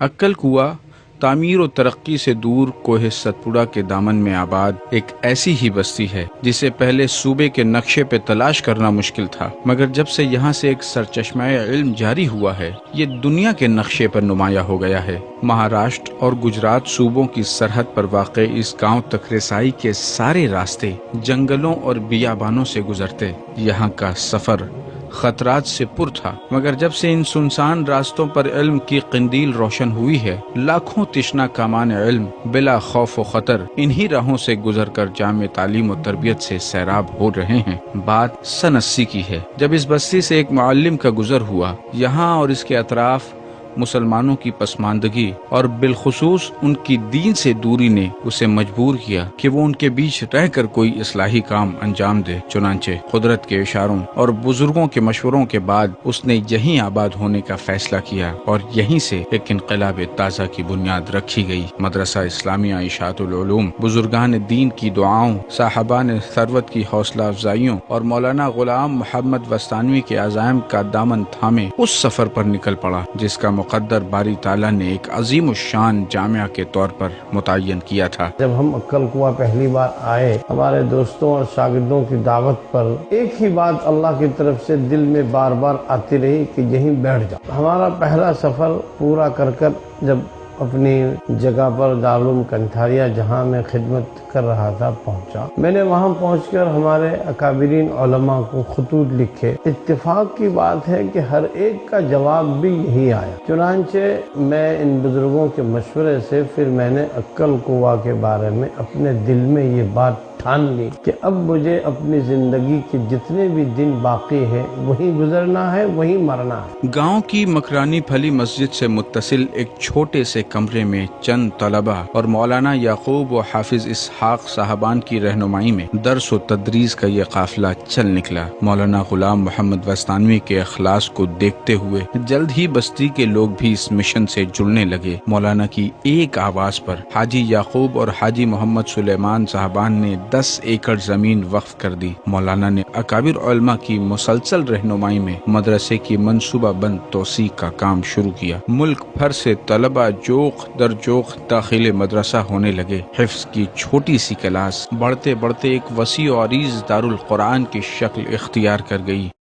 عکل کنواں تعمیر و ترقی سے دور کوہ ستپوڑا کے دامن میں آباد ایک ایسی ہی بستی ہے جسے پہلے صوبے کے نقشے پہ تلاش کرنا مشکل تھا، مگر جب سے یہاں سے ایک سرچشمہ علم جاری ہوا ہے یہ دنیا کے نقشے پر نمایاں ہو گیا ہے۔ مہاراشٹر اور گجرات صوبوں کی سرحد پر واقع اس گاؤں تک رسائی کے سارے راستے جنگلوں اور بیابانوں سے گزرتے۔ یہاں کا سفر خطرات سے پر تھا، مگر جب سے ان سنسان راستوں پر علم کی قندیل روشن ہوئی ہے، لاکھوں تشنا کامان علم بلا خوف و خطر انہی راہوں سے گزر کر جامع تعلیم و تربیت سے سیراب ہو رہے ہیں۔ بات سن 80 کی ہے جب اس بستی سے ایک معلم کا گزر ہوا۔ یہاں اور اس کے اطراف مسلمانوں کی پسماندگی اور بالخصوص ان کی دین سے دوری نے اسے مجبور کیا کہ وہ ان کے بیچ رہ کر کوئی اصلاحی کام انجام دے۔ چنانچہ قدرت کے اشاروں اور بزرگوں کے مشوروں کے بعد اس نے یہیں آباد ہونے کا فیصلہ کیا اور یہیں سے ایک انقلاب تازہ کی بنیاد رکھی گئی۔ مدرسہ اسلامیہ اشاعت العلوم بزرگان دین کی دعاؤں، صاحبان ثروت کی حوصلہ افزائیوں اور مولانا غلام محمد وستانوی کے عزائم کا دامن تھامے اس سفر پر نکل پڑا جس کا مقدر باری تعالیٰ نے ایک عظیم الشان جامعہ کے طور پر متعین کیا تھا۔ جب ہم عکل کنواں پہلی بار آئے، ہمارے دوستوں اور شاگردوں کی دعوت پر ایک ہی بات اللہ کی طرف سے دل میں بار بار آتی رہی کہ یہیں بیٹھ جاؤ۔ ہمارا پہلا سفر پورا کر جب اپنی جگہ پر دارالعلوم کنٹھاریا جہاں میں خدمت کر رہا تھا پہنچا، میں نے وہاں پہنچ کر ہمارے اکابرین علماء کو خطوط لکھے۔ اتفاق کی بات ہے کہ ہر ایک کا جواب بھی یہی آیا۔ چنانچہ میں ان بزرگوں کے مشورے سے پھر میں نے عکل کنواں کے بارے میں اپنے دل میں یہ بات ٹھان لی کہ اب مجھے اپنی زندگی کے جتنے بھی دن باقی ہے وہیں گزرنا ہے، وہیں مرنا ہے۔ گاؤں کی مکرانی پھلی مسجد سے متصل ایک چھوٹے سے کمرے میں چند طلبہ اور مولانا یعقوب و حافظ اسحاق صاحبان کی رہنمائی میں درس و تدریس کا یہ قافلہ چل نکلا۔ مولانا غلام محمد وستانوی کے اخلاص کو دیکھتے ہوئے جلد ہی بستی کے لوگ بھی اس مشن سے جڑنے لگے۔ مولانا کی ایک آواز پر حاجی یعقوب اور حاجی محمد سلیمان صاحبان نے 10 ایکڑ زمین وقف کر دی۔ مولانا نے اکابر علماء کی مسلسل رہنمائی میں مدرسے کی منصوبہ بند توسیع کا کام شروع کیا۔ ملک بھر سے طلبہ جوق در جوق داخل مدرسہ ہونے لگے۔ حفظ کی چھوٹی سی کلاس بڑھتے بڑھتے ایک وسیع و عریض دارالقرآن کی شکل اختیار کر گئی۔